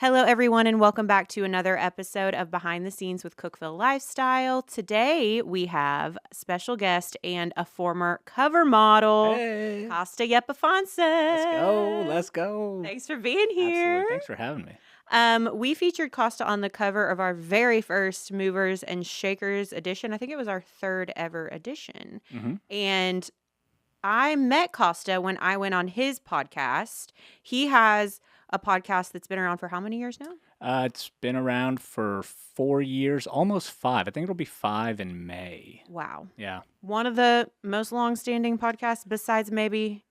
Hello, everyone, and welcome back to another episode of Behind the Scenes with Cookeville Lifestyle. Today, we have special guest and a former cover model, Hey, Kosta Yepifantsev. let's go. Thanks for being here. Absolutely. Thanks for having me. We featured Kosta on the cover of our very first Movers and Shakers edition. I think it was our third ever edition. Mm-hmm. And I met Kosta when I went on his podcast. He has a podcast that's been around for how many years now? It's been around for 4 years, almost 5. I think it'll be 5 in May. Wow. Yeah. One of the most long-standing podcasts besides maybe...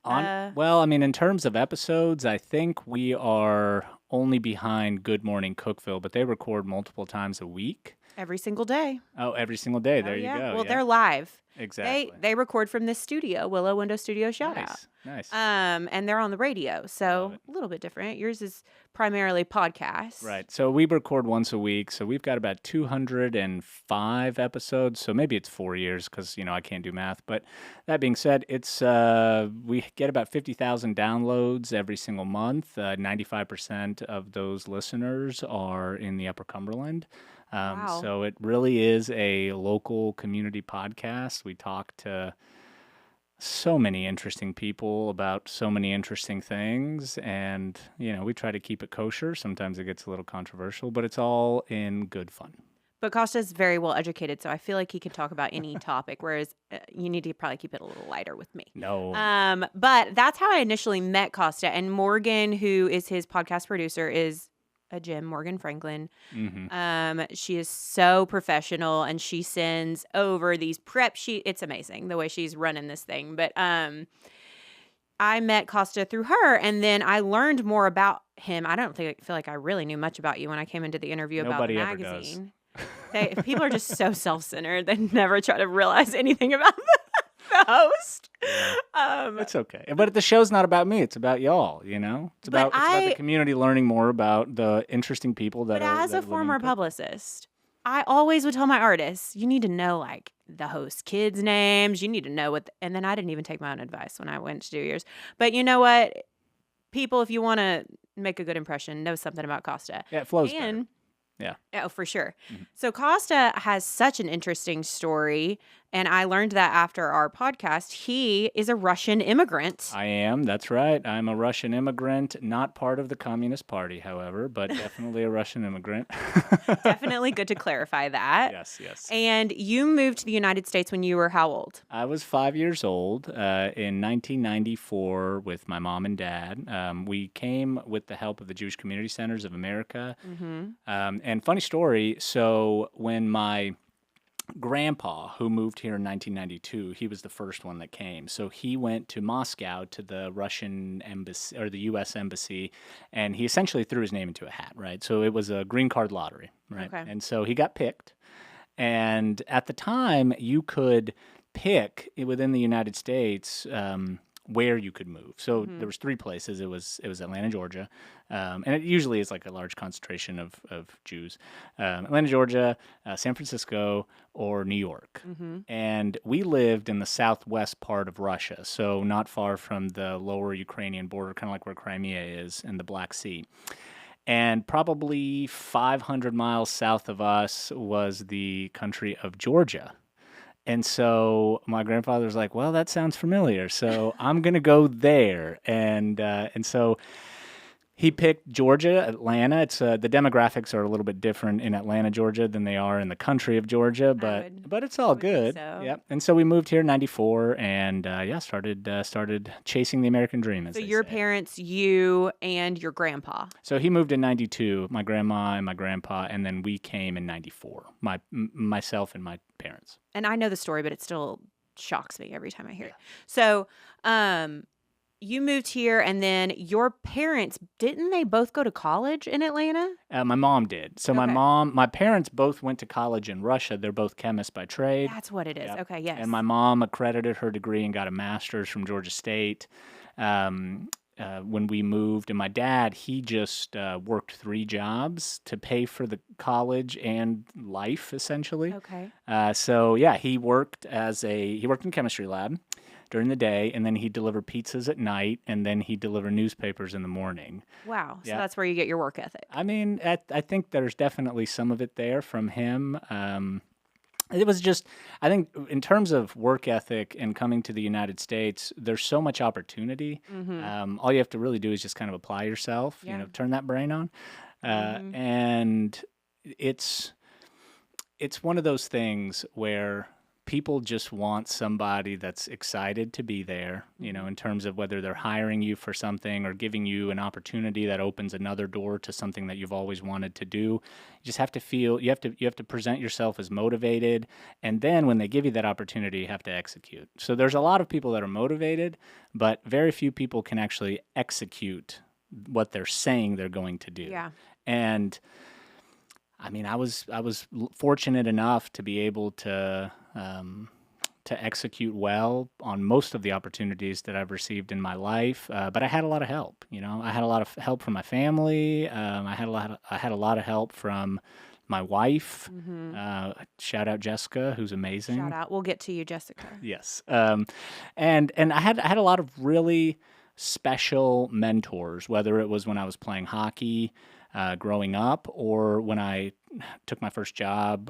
Well, I mean, in terms of episodes, I think we are only behind Good Morning Cookeville, but they record multiple times a week. Every single day. Oh, every single day. There you go. Well, they're live. Exactly. They record from this studio, Willow Window Studio, shout out. Nice. And they're on the radio, so a little bit different. Yours is primarily podcasts. Right. So we record once a week. So we've got about 205 episodes. So maybe it's 4 years because, I can't do math. But that being said, it's we get about 50,000 downloads every single month. 95% of those listeners are in the Upper Cumberland. Wow. So it really is a local community podcast. We talk to so many interesting people about so many interesting things, and we try to keep it kosher. Sometimes it gets a little controversial, but it's all in good fun. But Costa's very well educated, so I feel like he could talk about any topic, whereas you need to probably keep it a little lighter with me. No. But that's how I initially met Kosta, and Morgan, who is his podcast producer, is a gem, Morgan Franklin. Mm-hmm. She is so professional, and she sends over these prep sheets. It's amazing the way she's running this thing. But I met Kosta through her, and then I learned more about him. I don't feel like I really knew much about you when I came into the interview about the magazine. People are just so self-centered; they never try to realize anything about the host. It's okay. But the show's not about me. It's about y'all, It's about the community learning more about the interesting people that are... But as a former publicist, I always would tell my artists, you need to know, like, the host kids' names. You need to know what... And then I didn't even take my own advice when I went to do yours. But you know what? People, if you want to make a good impression, know something about Kosta. Yeah, it flows better. Yeah. Oh, for sure. Mm-hmm. So Kosta has such an interesting story, and I learned that after our podcast. He is a Russian immigrant. I am. That's right. I'm a Russian immigrant, not part of the Communist Party, however, but definitely a Russian immigrant. Definitely good to clarify that. Yes. And you moved to the United States when you were how old? I was 5 years old in 1994 with my mom and dad. We came with the help of the Jewish Community Centers of America. Mm-hmm. And funny story, so when my grandpa, who moved here in 1992, he was the first one that came. So he went to Moscow to the Russian embassy, or the U.S. embassy, and he essentially threw his name into a hat, right? So it was a green card lottery, right? Okay. And so he got picked. And at the time, you could pick within the United States where you could move. So there was 3 places. It was Atlanta, Georgia, and it usually is like a large concentration of Jews. Atlanta, Georgia, San Francisco, or New York. Mm-hmm. And we lived in the southwest part of Russia, so not far from the lower Ukrainian border, kind of like where Crimea is in the Black Sea. And probably 500 miles south of us was the country of Georgia. And so my grandfather was like, well, that sounds familiar, so I'm going to go there. And so he picked Georgia, Atlanta. It's the demographics are a little bit different in Atlanta, Georgia than they are in the country of Georgia, but it's all good. So. Yep. And so we moved here in 94 and started chasing the American dream, as So they your say. parents, you and your grandpa. So he moved in 92, my grandma and my grandpa, and then we came in 94, myself and my parents. And I know the story, but it still shocks me every time I hear it. So, you moved here, and then your parents, didn't they both go to college in Atlanta? My mom did. So Okay. my parents both went to college in Russia. They're both chemists by trade. That's what it is. Yep. Okay, yes. And my mom accredited her degree and got a master's from Georgia State. When we moved, and my dad, he just worked 3 jobs to pay for the college and life, essentially. Okay. So yeah, he worked in a chemistry lab. during the day, and then he'd deliver pizzas at night, and then he'd deliver newspapers in the morning. Wow. So Yeah. that's where you get your work ethic. I mean, I think there's definitely some of it there from him. It was just, I think, in terms of work ethic and coming to the United States, there's so much opportunity. All you have to really do is just kind of apply yourself, turn that brain on. And it's one of those things where people just want somebody that's excited to be there, in terms of whether they're hiring you for something or giving you an opportunity that opens another door to something that you've always wanted to do. You just have to feel, you have to present yourself as motivated. And then when they give you that opportunity, you have to execute. So there's a lot of people that are motivated, but very few people can actually execute what they're saying they're going to do. Yeah. And I mean, I was fortunate enough to be able to execute well on most of the opportunities that I've received in my life, but I had a lot of help. I had a lot of help from my family. I had a lot of help from my wife. Shout out Jessica, who's amazing. Shout out. We'll get to you, Jessica. Yes, and I had a lot of really special mentors, whether it was when I was playing hockey. Growing up, or when I took my first job,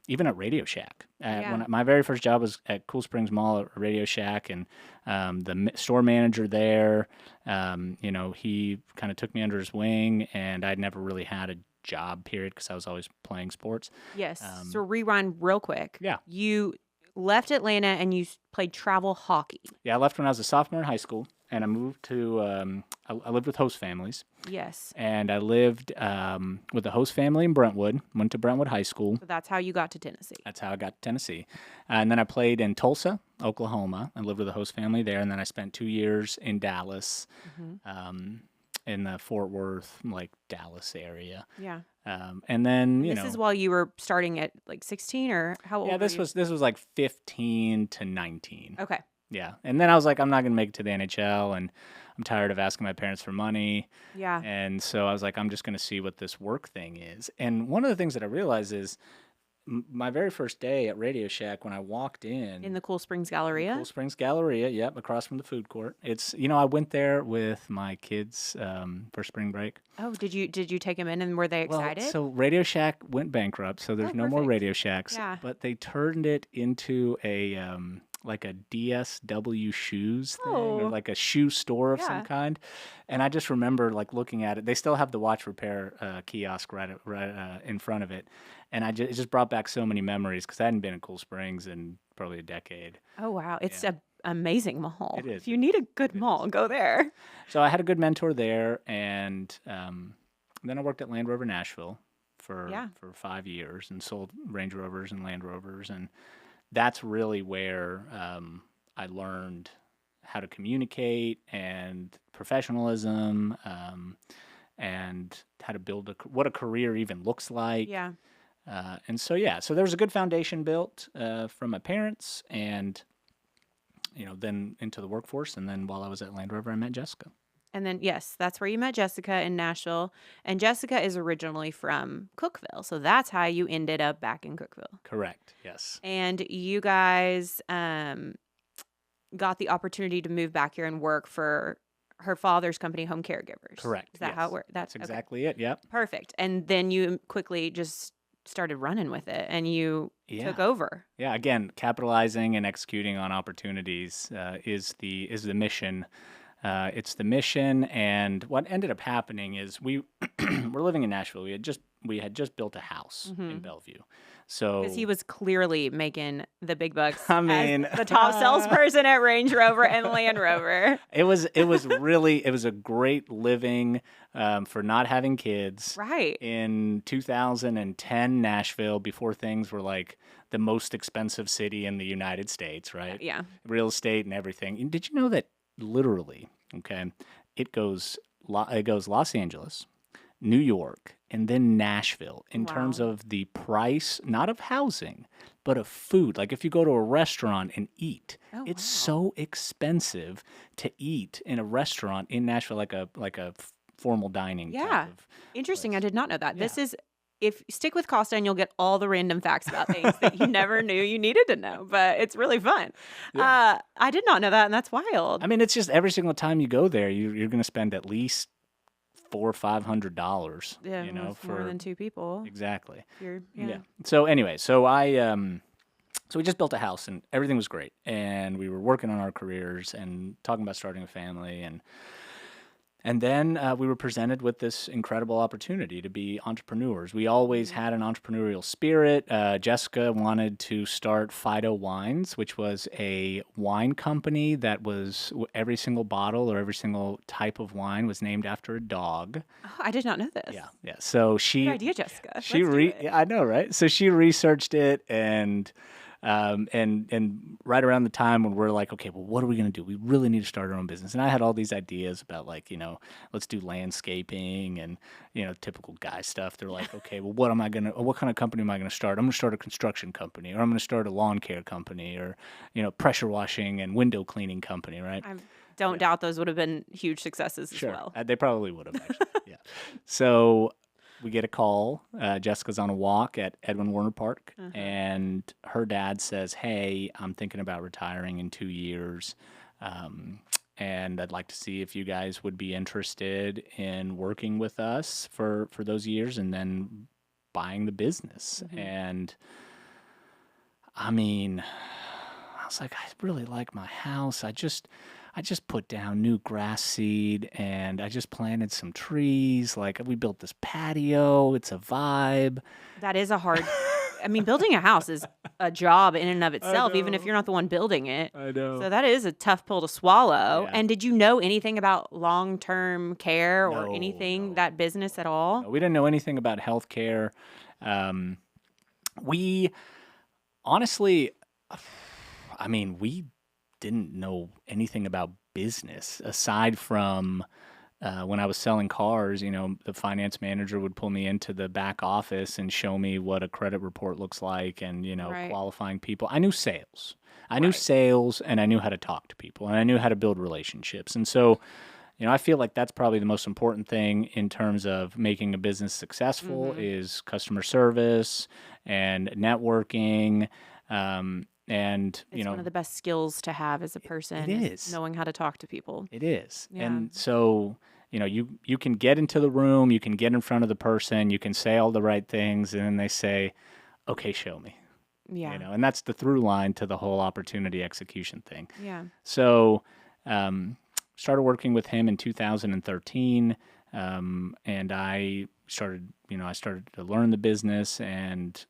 even at Radio Shack. When my very first job was at Cool Springs Mall at Radio Shack, and the store manager there, he kind of took me under his wing, and I'd never really had a job, period, because I was always playing sports. Yes. So rewind real quick. Yeah. You left Atlanta and you played travel hockey. Yeah, I left when I was a sophomore in high school, and I moved to, I lived with host families. Yes. And I lived with a host family in Brentwood, went to Brentwood High School. So that's how you got to Tennessee. That's how I got to Tennessee. And then I played in Tulsa, Oklahoma, and lived with a host family there. And then I spent 2 years in Dallas, in the Fort Worth, Dallas area. Yeah. And then, This is while you were starting at 16, or how old were you? this was 15 to 19. Okay. Yeah. And then I was like, I'm not going to make it to the NHL, and I'm tired of asking my parents for money. Yeah. And so I was like, I'm just going to see what this work thing is. And one of the things that I realized is my very first day at Radio Shack, when I walked in the Cool Springs Galleria? Cool Springs Galleria, yep, across from the food court. It's, I went there with my kids for spring break. Oh, did you take them in, and were they excited? Well, so Radio Shack went bankrupt, so there's no more Radio Shacks. Yeah. But they turned it into a DSW shoes thing, or like a shoe store of some kind. And I just remember looking at it. They still have the watch repair kiosk right in front of it. And it just brought back so many memories, because I hadn't been in Cool Springs in probably a decade. Oh, wow. It's an amazing mall. It is. If you need a good mall, go there. So I had a good mentor there. And then I worked at Land Rover Nashville for 5 years and sold Range Rovers and Land Rovers. And that's really where I learned how to communicate and professionalism, and how to build what a career even looks like. Yeah. So there was a good foundation built from my parents, and then into the workforce. And then while I was at Land Rover, I met Jessica. And then, yes, that's where you met Jessica in Nashville. And Jessica is originally from Cookeville. So that's how you ended up back in Cookeville. Correct, yes. And you guys got the opportunity to move back here and work for her father's company, Home Caregivers. Correct. Is that how it worked? That's exactly it, yep. Perfect. And then you quickly just started running with it, and you took over. Yeah, again, capitalizing and executing on opportunities is the mission. It's the mission, and what ended up happening is we're living in Nashville. We had just built a house in Bellevue. So because he was clearly making the big bucks. I mean, as the top salesperson at Range Rover and Land Rover. It was a great living for not having kids. Right. In 2010, Nashville, before things were like the most expensive city in the United States, right? Yeah. Real estate and everything. And did you know that literally, okay, it goes Los Angeles, New York, and then Nashville in terms of the price, not of housing, but of food. Like if you go to a restaurant and eat, it's so expensive to eat in a restaurant in Nashville, like a formal dining type of Interesting. place. I did not know that. Yeah. This is if stick with Costa and you'll get all the random facts about things that you never knew you needed to know, but it's really fun. Yeah. I did not know that, and that's wild. I mean, it's just every single time you go there, you're going to spend at least $400 or $500. Yeah, You know, with more than two people. exactly. Yeah. So anyway, so we just built a house and everything was great, and we were working on our careers and talking about starting a family, and then we were presented with this incredible opportunity to be entrepreneurs. We always had an entrepreneurial spirit. Jessica wanted to start Fido Wines, which was a wine company that was every single bottle or every single type of wine was named after a dog. Oh, I did not know this. Yeah. So she, good idea, Jessica. Let's she do it. yeah, I know, right? So she researched it and right around the time when we're like, okay, well, what are we going to do? We really need to start our own business. And I had all these ideas about like, let's do landscaping and, typical guy stuff. They're like, okay, well, what kind of company am I going to start? I'm going to start a construction company, or I'm going to start a lawn care company, or, pressure washing and window cleaning company, right? I don't doubt those would have been huge successes as well. They probably would have actually. Yeah. So we get a call. Jessica's on a walk at Edwin Warner Park, and her dad says, "Hey, I'm thinking about retiring in 2 years, and I'd like to see if you guys would be interested in working with us for those years, and then buying the business." And I mean, I was like, I really like my house. I just put down new grass seed and I just planted some trees. Like, we built this patio. It's a vibe. That is a hard. I mean, building a house is a job in and of itself, even if you're not the one building it. I know. So that is a tough pill to swallow. Yeah. And did you know anything about long-term care or anything, that business at all? No, we didn't know anything about healthcare. We honestly, I mean, we didn't know anything about business aside from when I was selling cars. The finance manager would pull me into the back office and show me what a credit report looks like, and qualifying people. I knew sales. I knew sales, and I knew how to talk to people, and I knew how to build relationships. And so, I feel like that's probably the most important thing in terms of making a business successful is customer service and networking. And it's one of the best skills to have as a person. It is knowing how to talk to people. It is. Yeah. And so, you can get into the room, you can get in front of the person, you can say all the right things, and then they say, okay, show me. Yeah. And that's the through line to the whole opportunity execution thing. Yeah. So, started working with him in 2013, and I started to learn the business. And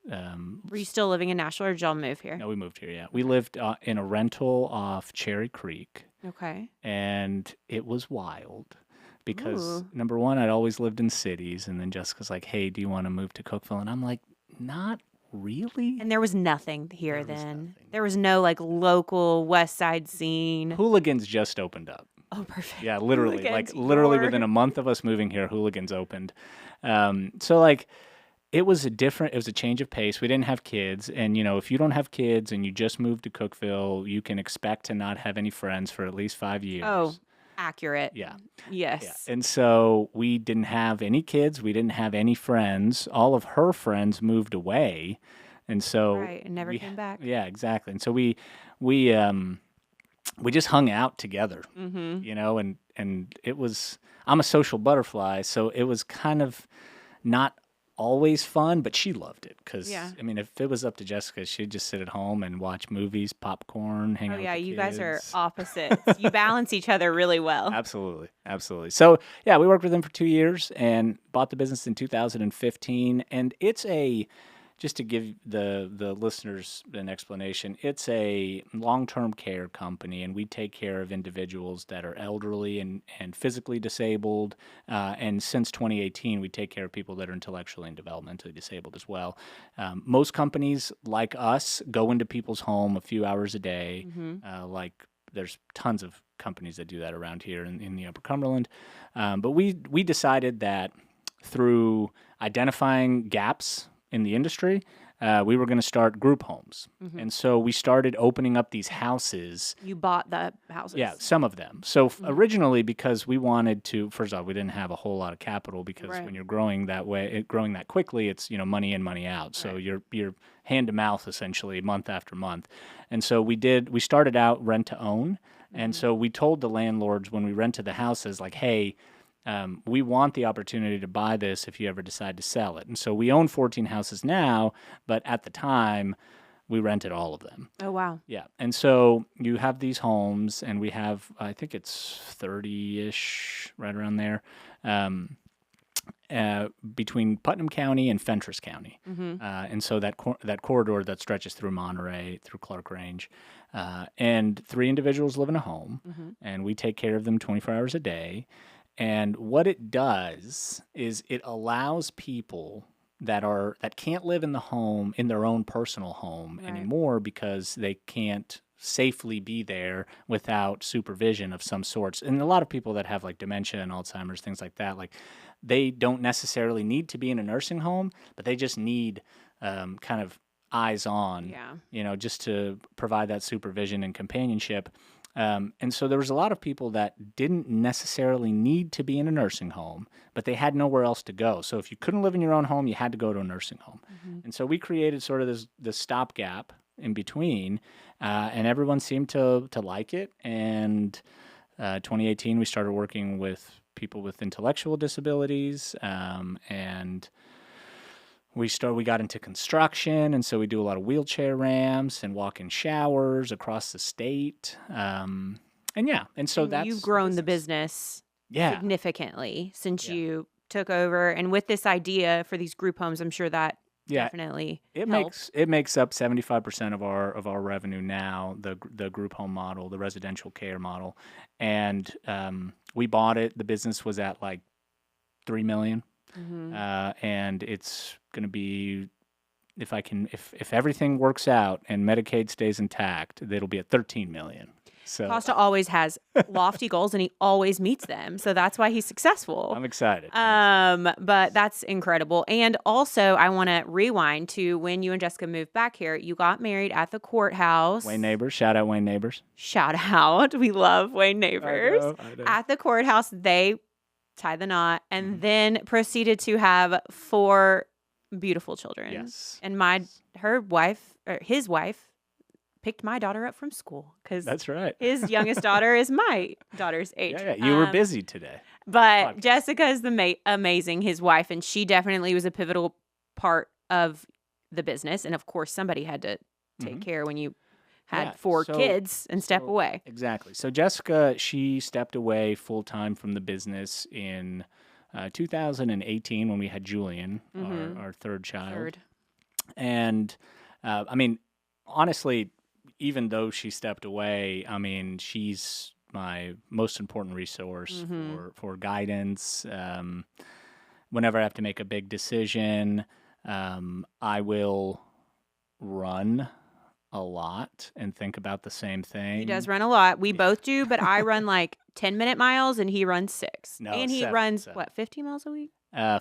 were you still living in Nashville, or did y'all move here? No, we moved here. Yeah, we lived in a rental off Cherry Creek. Okay. And it was wild because number one, I'd always lived in cities, and then Jessica's like, "Hey, do you want to move to Cookeville?" And I'm like, "Not really." And there was nothing here then. There was no like local West Side scene. Hooligans just opened up. Oh, perfect. Yeah, literally, literally within a month of us moving here, Hooligans opened. So like, it was a change of pace. We didn't have kids, and if you don't have kids and you just moved to Cookeville, you can expect to not have any friends for at least 5 years. Oh, accurate. Yeah. Yes. Yeah. And so we didn't have any kids. We didn't have any friends. All of her friends moved away, and so and never came back. Yeah, exactly. And so we just hung out together, and it was, I'm a social butterfly, so it was kind of not always fun, but she loved it because, I mean, if it was up to Jessica, she'd just sit at home and watch movies, popcorn, hang out with the you kids. guys are opposites. You balance each other really well. Absolutely. So, yeah, we worked with them for 2 years and bought the business in 2015, and it's just to give the listeners an explanation, it's a long-term care company, and we take care of individuals that are elderly and physically disabled. And since 2018, we take care of people that are intellectually and developmentally disabled as well. Most companies like us go into people's home a few hours a day. Like, there's tons of companies that do that around here in the Upper Cumberland. But we decided that through identifying gaps in the industry, we were going to start group homes. Mm-hmm. And so we started opening up these houses. You bought the houses. Yeah, some of them. So Mm-hmm. originally, because we wanted to, first off, we didn't have a whole lot of capital because Right. when you're growing that way, growing that quickly, it's, money in, money out. So Right. you're hand to mouth essentially month after month. And so we started out rent to own. And so we told the landlords when we rented the houses, like, hey, we want the opportunity to buy this if you ever decide to sell it. And so we own 14 houses now, but at the time, we rented all of them. Oh, wow. Yeah. And so you have these homes, and we have, I think it's 30-ish, right around there, between Putnam County and Fentress County. Mm-hmm. And so that corridor that stretches through Monterey, through Clark Range, and 3 individuals live in a home, Mm-hmm. and we take care of them 24 hours a day. And what it does is it allows people that can't live in the home, in their own personal home Right. anymore, because they can't safely be there without supervision of some sorts. And a lot of people that have like dementia and Alzheimer's, things like that, like they don't necessarily need to be in a nursing home, but they just need kind of eyes on, Yeah. just to provide that supervision and companionship. And so there was a lot of people that didn't necessarily need to be in a nursing home, but they had nowhere else to go. So if you couldn't live in your own home, you had to go to a nursing home. Mm-hmm. And so we created sort of this stopgap in between, and everyone seemed to like it. And 2018, we started working with people with intellectual disabilities, and we got into construction, and so we do a lot of wheelchair ramps and walk-in showers across the state. And so And that's you've grown the business significantly since you took over. And with this idea for these group homes, I'm sure that definitely helps. It makes up 75% of our revenue now, the group home model, the residential care model. And we bought it. The business was at like $3 million. Mm-hmm. And it's going to be, if everything works out and Medicaid stays intact, it'll be at 13 million. So Kosta always has lofty goals and he always meets them. So that's why he's successful. I'm excited. But that's incredible. And also I want to rewind to when you and Jessica moved back here. You got married at the courthouse. Wayne Neighbors. Shout out Wayne Neighbors. Shout out. We love Wayne Neighbors. I know. At the courthouse, they tied the knot and then proceeded to have 4 beautiful children. Yes. And his wife picked my daughter up from school because That's right. his youngest daughter is my daughter's age. Yeah, you were busy today. But Podcast. Jessica is amazing, his wife, and she definitely was a pivotal part of the business. And of course, somebody had to take care when you had 4 kids and step away. Exactly. So Jessica, she stepped away full time from the business in 2018 when we had Julian, our third child. And honestly, even though she stepped away, she's my most important resource for guidance. Whenever I have to make a big decision, I will run a lot and think about the same thing. He does run a lot. We both do, but I run like 10-minute miles and he runs 6. No, and he 7, runs, 50 miles a week?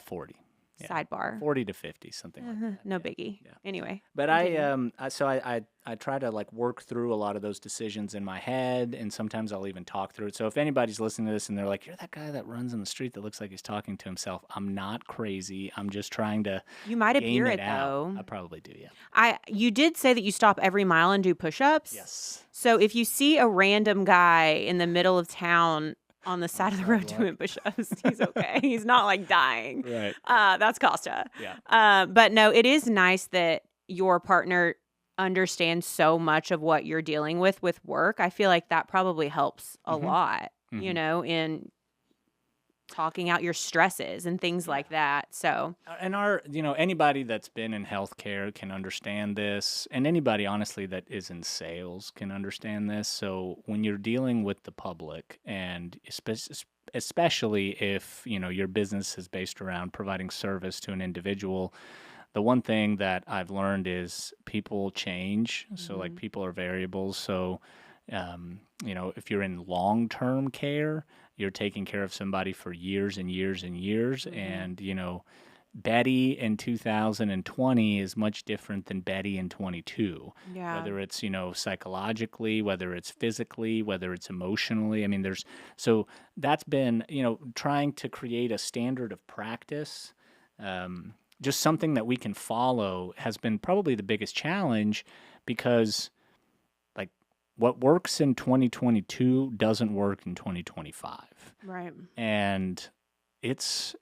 40. Yeah. Sidebar. 40 to 50, something like that. No biggie. Yeah. Anyway. But I try to like work through a lot of those decisions in my head, and sometimes I'll even talk through it. So if anybody's listening to this and they're like, "You're that guy that runs in the street that looks like he's talking to himself," I'm not crazy. I'm just trying to. You might appear it it out. though. I probably do. Yeah. You did say that you stop every mile and do push-ups. Yes. So if you see a random guy in the middle of town on the side of the road doing push-ups, he's okay. He's not like dying. Right. That's Kosta. Yeah. But no, it is nice that your partner understands so much of what you're dealing with work. I feel like that probably helps a lot, in talking out your stresses and things like that. So, and anybody that's been in healthcare can understand this, and anybody honestly that is in sales can understand this. So when you're dealing with the public, and especially if your business is based around providing service to an individual, the one thing that I've learned is people change. So like people are variables. So if you're in long-term care, you're taking care of somebody for years and years and years, and Betty in 2020 is much different than Betty in 22. Yeah. Whether it's, psychologically, whether it's physically, whether it's emotionally. I mean, so that's been, trying to create a standard of practice, just something that we can follow has been probably the biggest challenge because like what works in 2022 doesn't work in 2025. Right. And it's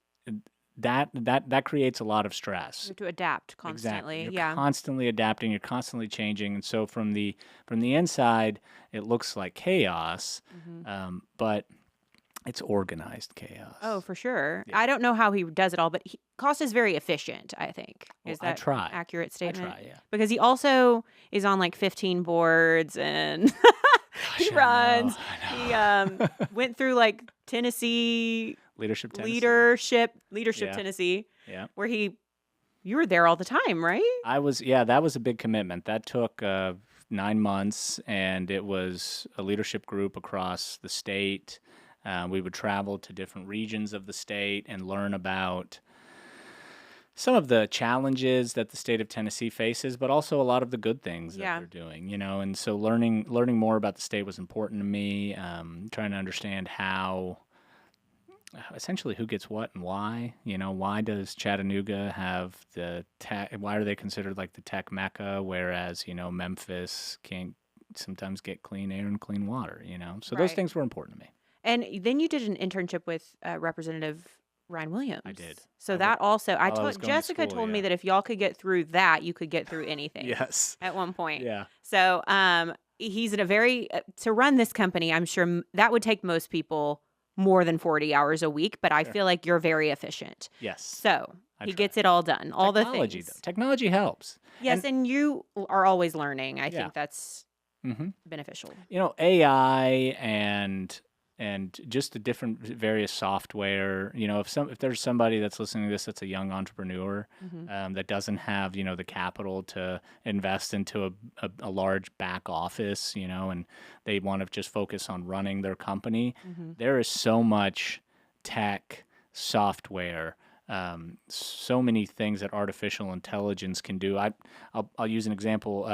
that creates a lot of stress. You have to adapt constantly. Exactly. Yeah. You're constantly adapting, you're constantly changing. And so from the inside, it looks like chaos, but it's organized chaos. Oh, for sure. Yeah. I don't know how he does it all, but Costa is very efficient, I think. Is Well, I that try. accurate statement? I try, yeah. Because he also is on like 15 boards and he Gosh, runs. I know. He went through like Tennessee Leadership leadership Yeah. Tennessee, Yeah. where you were there all the time, right? That was a big commitment. That took 9 months, and it was a leadership group across the state. We would travel to different regions of the state and learn about some of the challenges that the state of Tennessee faces, but also a lot of the good things that they're doing, And so learning more about the state was important to me. Trying to understand essentially who gets what and why. Why does Chattanooga have the tech? Why are they considered like the tech mecca, whereas Memphis can't sometimes get clean air and clean water? So those things were important to me. And then you did an internship with Representative Ryan Williams. I did. So that also, Jessica school, told me that if y'all could get through that, you could get through anything. Yes. At one point. Yeah. So he's in a very, to run this company, I'm sure that would take most people more than 40 hours a week, but I feel like you're very efficient. Yes. So he gets it all done, all the things. Technology helps. Yes, and you are always learning. I think that's beneficial. AI and just the different various software. If there's somebody that's listening to this that's a young entrepreneur that doesn't have the capital to invest into a large back office, and they want to just focus on running their company, there is so much tech software. So many things that artificial intelligence can do. I'll use an example.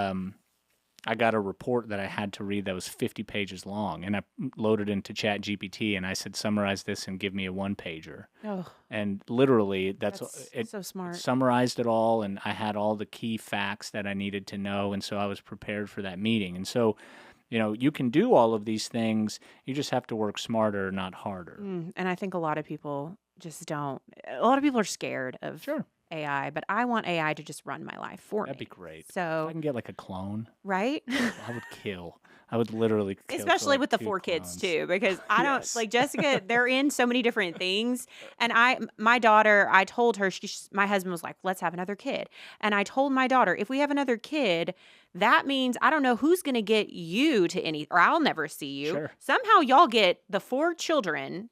I got a report that I had to read that was 50 pages long, and I loaded into ChatGPT, and I said, summarize this and give me a one-pager. Oh. And literally, that's so smart. It summarized it all, and I had all the key facts that I needed to know, and so I was prepared for that meeting. And so, you can do all of these things. You just have to work smarter, not harder. And I think a lot of people just don't. A lot of people are scared of AI, but I want AI to just run my life for me. That'd be great. So if I can get like a clone. Right? I would kill. I would literally kill. Especially with the 4 kids too, because I don't like Jessica, they're in so many different things. And my daughter, I told her, my husband was like, let's have another kid. And I told my daughter, if we have another kid, that means I don't know who's going to get you to or I'll never see you. Sure. Somehow y'all get the 4 children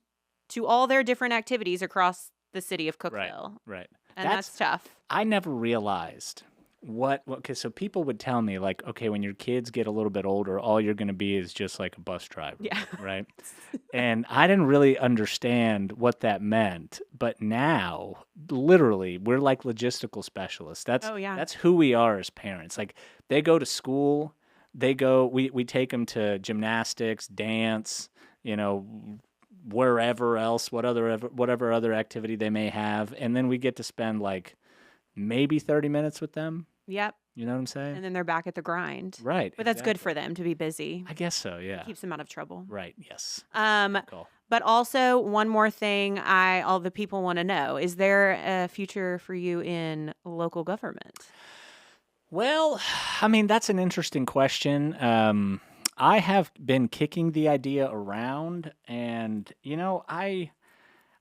to all their different activities across the city of Cookeville. Right. And that's tough. I never realized so people would tell me like, okay, when your kids get a little bit older, all you're going to be is just like a bus driver. Yeah. Right. And I didn't really understand what that meant. But now, literally, we're like logistical specialists. That's who we are as parents. Like they go to school, we take them to gymnastics, dance, wherever else, whatever other activity they may have. And then we get to spend like maybe 30 minutes with them. Yep. You know what I'm saying? And then they're back at the grind. Right. But that's good for them to be busy. I guess so, yeah. It keeps them out of trouble. Right, yes. Cool. But also, one more thing all the people want to know. Is there a future for you in local government? Well, I mean, that's an interesting question. I have been kicking the idea around, and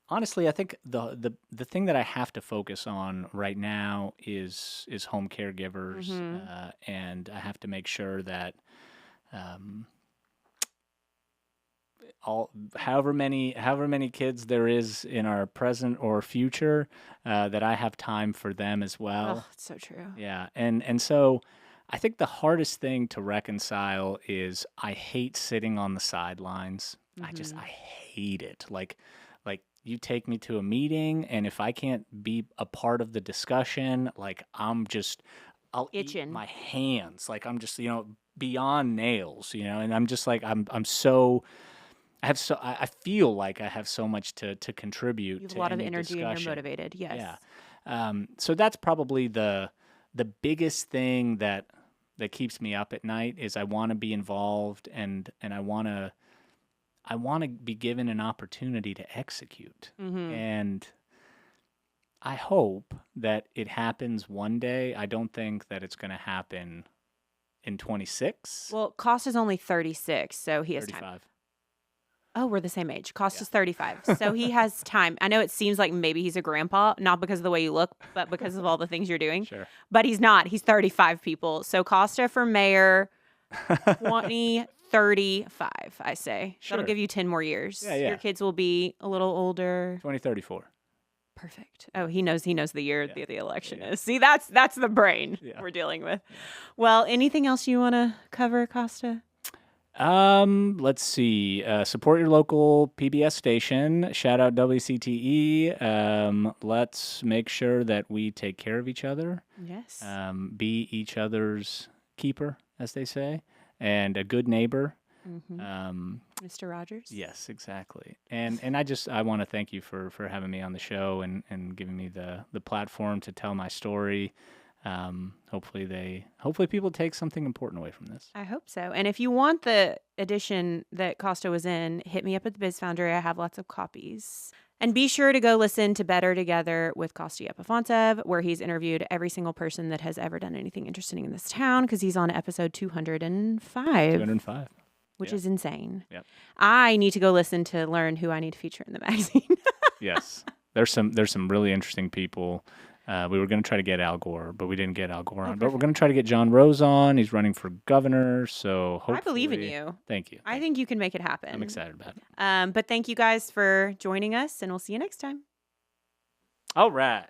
honestly, I think the thing that I have to focus on right now is home caregivers, and I have to make sure that however many kids there is in our present or future, that I have time for them as well. Oh, it's so true. Yeah, and so I think the hardest thing to reconcile is I hate sitting on the sidelines. I hate it. Like you take me to a meeting, and if I can't be a part of the discussion, like I'll eat Itching. my hands. Like I'm just, beyond nails, and I'm just like, I feel like I have so much to contribute You have to a lot of any energy and you're discussion. motivated. Yes. Yeah. So that's probably the biggest thing that keeps me up at night is I want to be involved and I want to be given an opportunity to execute. And I hope that it happens one day. I don't think that it's going to happen in 26. Well, Costa's only 36, so he has 35. time. Oh, we're the same age. Costa's 35, so he has time. I know it seems like maybe he's a grandpa, not because of the way you look, but because of all the things you're doing. Sure. But he's not. He's 35, people. So Costa for mayor, 2035, I say. Sure. That'll give you 10 more years. Yeah. Your kids will be a little older. 2034. Perfect. Oh, he knows the year the election is. See, that's the brain we're dealing with. Well, anything else you want to cover, Costa? Let's see. Support your local PBS station. Shout out WCTE. Let's make sure that we take care of each other. Yes. Be each other's keeper, as they say, and a good neighbor. Mr. Rogers. Yes, exactly. And I want to thank you for having me on the show and giving me the platform to tell my story. Hopefully people take something important away from this. I hope so. And if you want the edition that Costa was in, hit me up at the Biz Foundry. I have lots of copies. And be sure to go listen to Better Together with Kosta Yepifantsev, where he's interviewed every single person that has ever done anything interesting in this town, because he's on episode 205. 205. Which is insane. Yep. I need to go listen to learn who I need to feature in the magazine. Yes. There's some really interesting people. We were going to try to get Al Gore, but we didn't get Al Gore on. But we're going to try to get John Rose on. He's running for governor, so hopefully... I believe in you. Thank you. I think you can make it happen. I'm excited about it. But thank you guys for joining us, and we'll see you next time. All right.